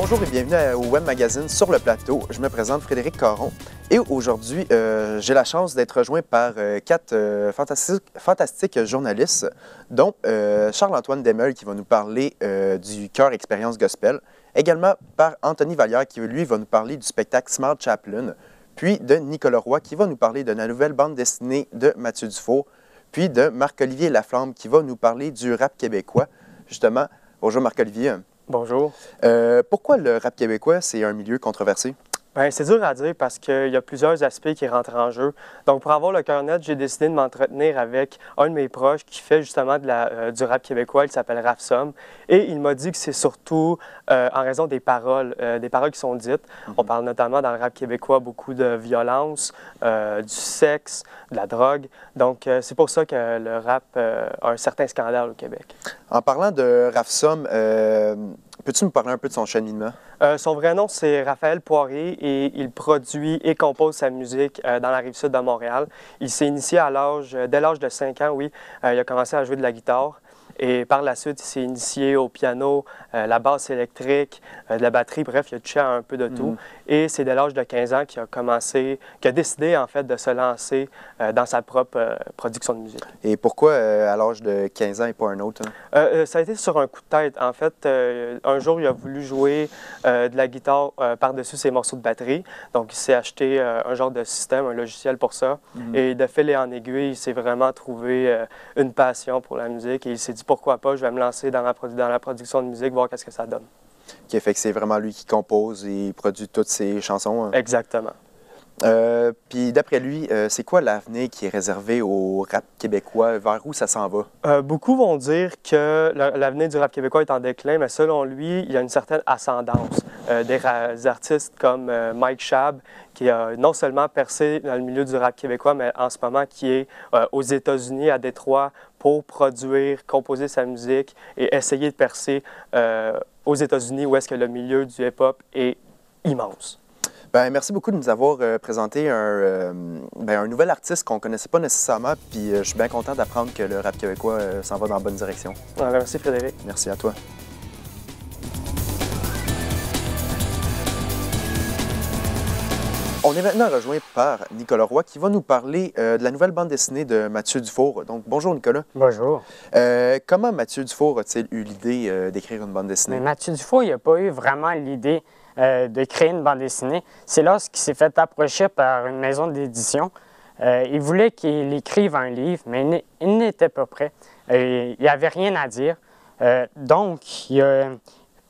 Bonjour et bienvenue au Web Magazine Sur le plateau. Je me présente Frédéric Caron et aujourd'hui, j'ai la chance d'être rejoint par quatre fantastiques journalistes, dont Charles-Antoine Desmeules qui va nous parler du Chœur Expérience Gospel, également par Anthony Vallière qui, lui, va nous parler du spectacle Smart Chaplin, puis de Nicolas Roy qui va nous parler de la nouvelle bande dessinée de Mathieu Dufour, puis de Marc-Olivier Laflamme qui va nous parler du rap québécois. Justement, bonjour Marc-Olivier. Bonjour. Pourquoi le rap québécois, c'est un milieu controversé? Bien, c'est dur à dire parce qu'il y a plusieurs aspects qui rentrent en jeu. Donc, pour avoir le cœur net, j'ai décidé de m'entretenir avec un de mes proches qui fait justement du rap québécois. Il s'appelle Rafsom. Et il m'a dit que c'est surtout en raison des paroles qui sont dites. On parle notamment dans le rap québécois beaucoup de violence, du sexe, de la drogue. Donc, c'est pour ça que le rap a un certain scandale au Québec. En parlant de Rafsom, peux-tu me parler un peu de son cheminement? Son vrai nom, c'est Raphaël Poirier et il produit et compose sa musique dans la Rive-Sud de Montréal. Il s'est initié dès l'âge de 5 ans, oui. Il a commencé à jouer de la guitare et par la suite, il s'est initié au piano, la basse électrique, de la batterie, bref, il a touché à un peu de tout. Et c'est dès l'âge de 15 ans qu'il a décidé en fait de se lancer dans sa propre production de musique. Et pourquoi à l'âge de 15 ans et pas un autre? Ça a été sur un coup de tête. En fait, un jour, il a voulu jouer de la guitare par-dessus ses morceaux de batterie. Donc, il s'est acheté un genre de système, un logiciel pour ça. Et de fil en aiguille, il s'est vraiment trouvé une passion pour la musique. Et il s'est dit, pourquoi pas, je vais me lancer dans la production de musique, voir qu'est-ce que ça donne. Qui fait que c'est vraiment lui qui compose et produit toutes ses chansons? Exactement. Puis d'après lui, c'est quoi l'avenir qui est réservé au rap québécois? Vers où ça s'en va? Beaucoup vont dire que l'avenir du rap québécois est en déclin, mais selon lui, il y a une certaine ascendance. Des artistes comme Mike Schaab, qui a non seulement percé dans le milieu du rap québécois, mais en ce moment qui est aux États-Unis, à Détroit, pour produire, composer sa musique et essayer de percer aux États-Unis, où est-ce que le milieu du hip-hop est immense. Bien, merci beaucoup de nous avoir présenté un nouvel artiste qu'on ne connaissait pas nécessairement, puis je suis bien content d'apprendre que le rap québécois s'en va dans la bonne direction. Merci Frédéric. Merci à toi. On est maintenant rejoint par Nicolas Roy qui va nous parler de la nouvelle bande dessinée de Mathieu Dufour. Donc, bonjour Nicolas. Bonjour. Comment Mathieu Dufour a-t-il eu l'idée d'écrire une bande dessinée? Mais Mathieu Dufour, il n'a pas eu vraiment l'idée de créer une bande dessinée. C'est lorsqu'il s'est fait approcher par une maison d'édition. Il voulait qu'il écrive un livre, mais il n'était pas prêt. Il n'y avait rien à dire.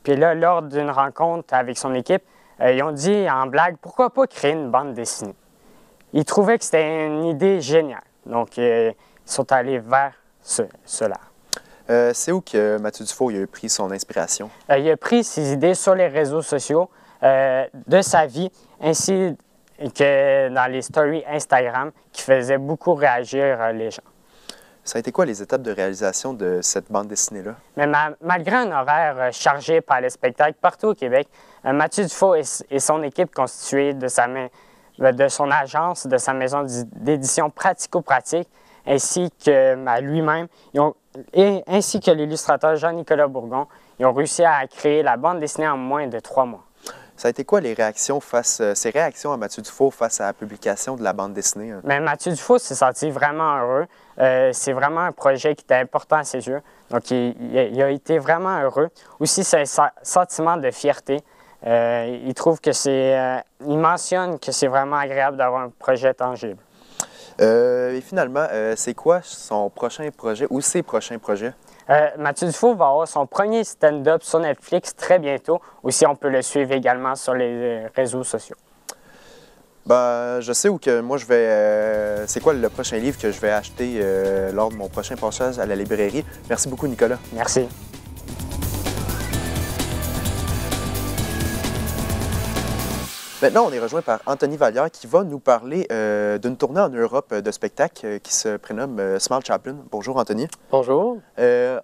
Puis là, lors d'une rencontre avec son équipe, ils ont dit en blague, pourquoi pas créer une bande dessinée? Ils trouvaient que c'était une idée géniale. Donc, ils sont allés vers cela. C'est où que Mathieu Dufour a pris son inspiration? Il a pris ses idées sur les réseaux sociaux de sa vie, ainsi que dans les stories Instagram qui faisaient beaucoup réagir les gens. Ça a été quoi les étapes de réalisation de cette bande dessinée-là? Mais malgré un horaire chargé par les spectacles partout au Québec, Mathieu Dufour et son équipe constituée de son agence, de sa maison d'édition Pratico-Pratique, ainsi que lui-même, ainsi que l'illustrateur Jean-Nicolas Bourgon, ils ont réussi à créer la bande dessinée en moins de 3 mois. Ça a été quoi ses réactions à Mathieu Dufour face à la publication de la bande dessinée? Mais Mathieu Dufour s'est senti vraiment heureux. C'est vraiment un projet qui était important à ses yeux. Donc, il a été vraiment heureux. Aussi, c'est un sentiment de fierté. Il trouve que il mentionne que c'est vraiment agréable d'avoir un projet tangible. Et finalement, c'est quoi son prochain projet ou ses prochains projets? Mathieu Dufour va avoir son premier stand-up sur Netflix très bientôt. Aussi, on peut le suivre également sur les réseaux sociaux. Ben, je sais où que moi je vais... c'est quoi le prochain livre que je vais acheter lors de mon prochain passage à la librairie. Merci beaucoup, Nicolas. Merci. Maintenant, on est rejoint par Anthony Vallière qui va nous parler d'une tournée en Europe de spectacle qui se prénomme Smart Chaplin. Bonjour Anthony. Bonjour.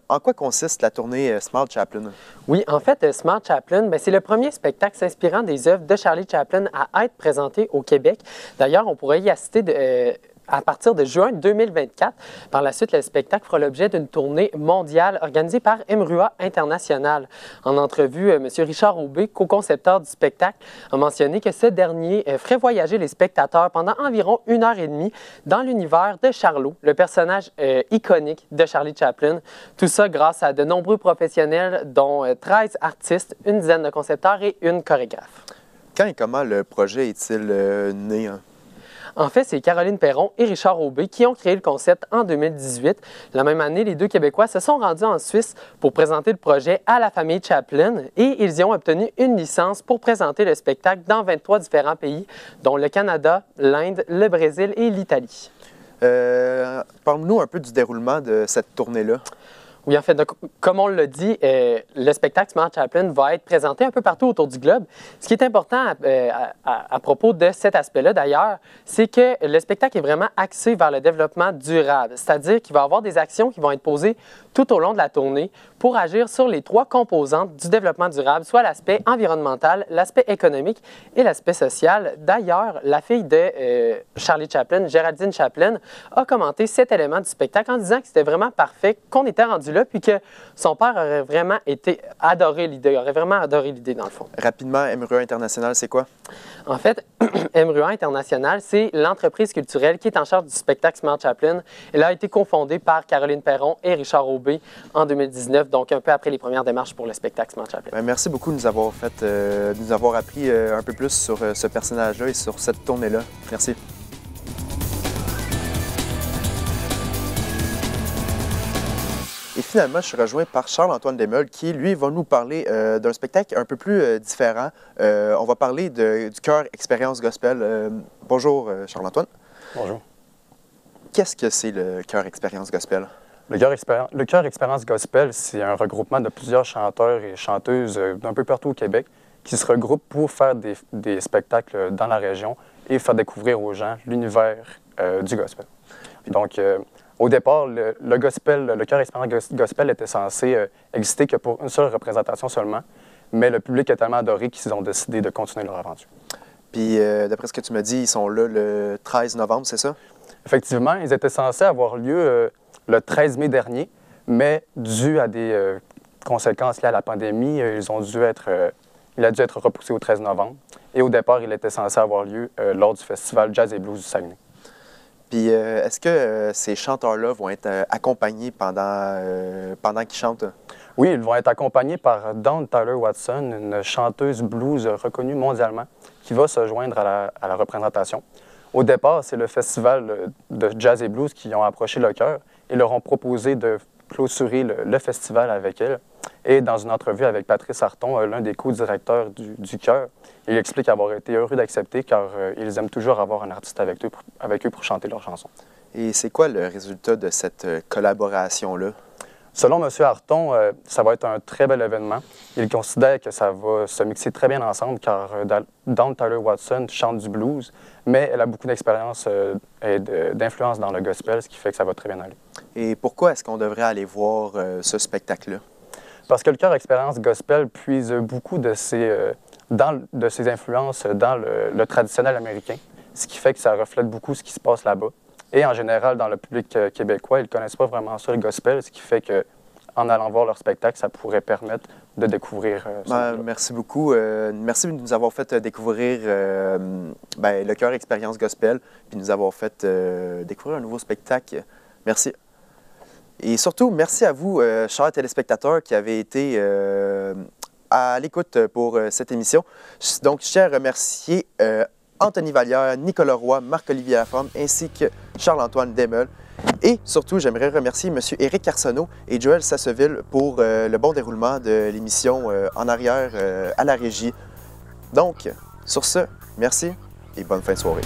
En quoi consiste la tournée Smart Chaplin? Oui, en fait, Smart Chaplin, c'est le premier spectacle s'inspirant des œuvres de Charlie Chaplin à être présenté au Québec. D'ailleurs, on pourrait y assister à partir de juin 2024. Par la suite, le spectacle fera l'objet d'une tournée mondiale organisée par MRUA International. En entrevue, M. Richard Aubé, co-concepteur du spectacle, a mentionné que ce dernier ferait voyager les spectateurs pendant environ 1h30 dans l'univers de Charlot, le personnage iconique de Charlie Chaplin. Tout ça grâce à de nombreux professionnels, dont 13 artistes, une dizaine de concepteurs et une chorégraphe. Quand et comment le projet est-il né? En fait, c'est Caroline Perron et Richard Aubé qui ont créé le concept en 2018. La même année, les deux Québécois se sont rendus en Suisse pour présenter le projet à la famille Chaplin et ils y ont obtenu une licence pour présenter le spectacle dans 23 différents pays, dont le Canada, l'Inde, le Brésil et l'Italie. Parle-nous un peu du déroulement de cette tournée-là. Oui, en fait, donc, comme on l'a dit, le spectacle Smart Chaplin va être présenté un peu partout autour du globe. Ce qui est important à propos de cet aspect-là, d'ailleurs, c'est que le spectacle est vraiment axé vers le développement durable, c'est-à-dire qu'il va y avoir des actions qui vont être posées tout au long de la tournée pour agir sur les 3 composantes du développement durable, soit l'aspect environnemental, l'aspect économique et l'aspect social. D'ailleurs, la fille de Charlie Chaplin, Géraldine Chaplin, a commenté cet élément du spectacle en disant que c'était vraiment parfait, qu'on était rendu là, puis que son père aurait vraiment adoré l'idée, dans le fond. Rapidement, MRUA International, c'est quoi? En fait, MRUA International, c'est l'entreprise culturelle qui est en charge du spectacle Smart Chaplin. Elle a été confondée par Caroline Perron et Richard Aubé en 2019, donc un peu après les premières démarches pour le spectacle Smart Chaplin. Bien, merci beaucoup de nous avoir appris un peu plus sur ce personnage-là et sur cette tournée-là. Merci. Et finalement, je suis rejoint par Charles-Antoine Desmeules qui, lui, va nous parler d'un spectacle un peu plus différent. On va parler du chœur Expérience Gospel. Bonjour, Charles-Antoine. Bonjour. Qu'est-ce que c'est le chœur Expérience Gospel? Le chœur Expérience Gospel, c'est un regroupement de plusieurs chanteurs et chanteuses d'un peu partout au Québec qui se regroupent pour faire des spectacles dans la région et faire découvrir aux gens l'univers du gospel. Donc, au départ, le chœur Expérience Gospel était censé exister que pour une seule représentation seulement, mais le public a tellement adoré qu'ils ont décidé de continuer leur aventure. Puis, d'après ce que tu me dis, ils sont là le 13 novembre, c'est ça? Effectivement, ils étaient censés avoir lieu le 13 mai dernier, mais dû à des conséquences liées à la pandémie, il a dû être repoussé au 13 novembre. Et au départ, il était censé avoir lieu lors du festival Jazz et Blues du Saguenay. Puis, est-ce que ces chanteurs-là vont être accompagnés pendant qu'ils chantent? Oui, ils vont être accompagnés par Dawn Tyler Watson, une chanteuse blues reconnue mondialement, qui va se joindre à la représentation. Au départ, c'est le festival de Jazz et Blues qui ont approché le chœur et leur ont proposé de clôturer le festival avec elle. Et dans une entrevue avec Patrice Arton, l'un des co-directeurs du chœur, il explique avoir été heureux d'accepter car ils aiment toujours avoir un artiste avec eux pour chanter leurs chansons. Et c'est quoi le résultat de cette collaboration-là? Selon M. Arton, ça va être un très bel événement. Il considère que ça va se mixer très bien ensemble car Dawn Tyler Watson chante du blues, mais elle a beaucoup d'expérience et d'influence dans le gospel, ce qui fait que ça va très bien aller. Et pourquoi est-ce qu'on devrait aller voir ce spectacle-là? Parce que le chœur Expérience Gospel puise beaucoup de ses influences dans le traditionnel américain, ce qui fait que ça reflète beaucoup ce qui se passe là-bas. Et en général, dans le public québécois, ils ne connaissent pas vraiment ça, le gospel, ce qui fait qu'en allant voir leur spectacle, ça pourrait permettre de découvrir merci beaucoup. Merci de nous avoir fait découvrir le chœur Expérience Gospel, puis de nous avoir fait découvrir un nouveau spectacle. Merci. Et surtout, merci à vous, chers téléspectateurs, qui avez été à l'écoute pour cette émission. Donc, je tiens à remercier Anthony Vallière, Nicolas Roy, Marc-Olivier Laflamme, ainsi que Charles-Antoine Desmeules. Et surtout, j'aimerais remercier M. Éric Arsenault et Joël Sasseville pour le bon déroulement de l'émission en arrière à la régie. Donc, sur ce, merci et bonne fin de soirée.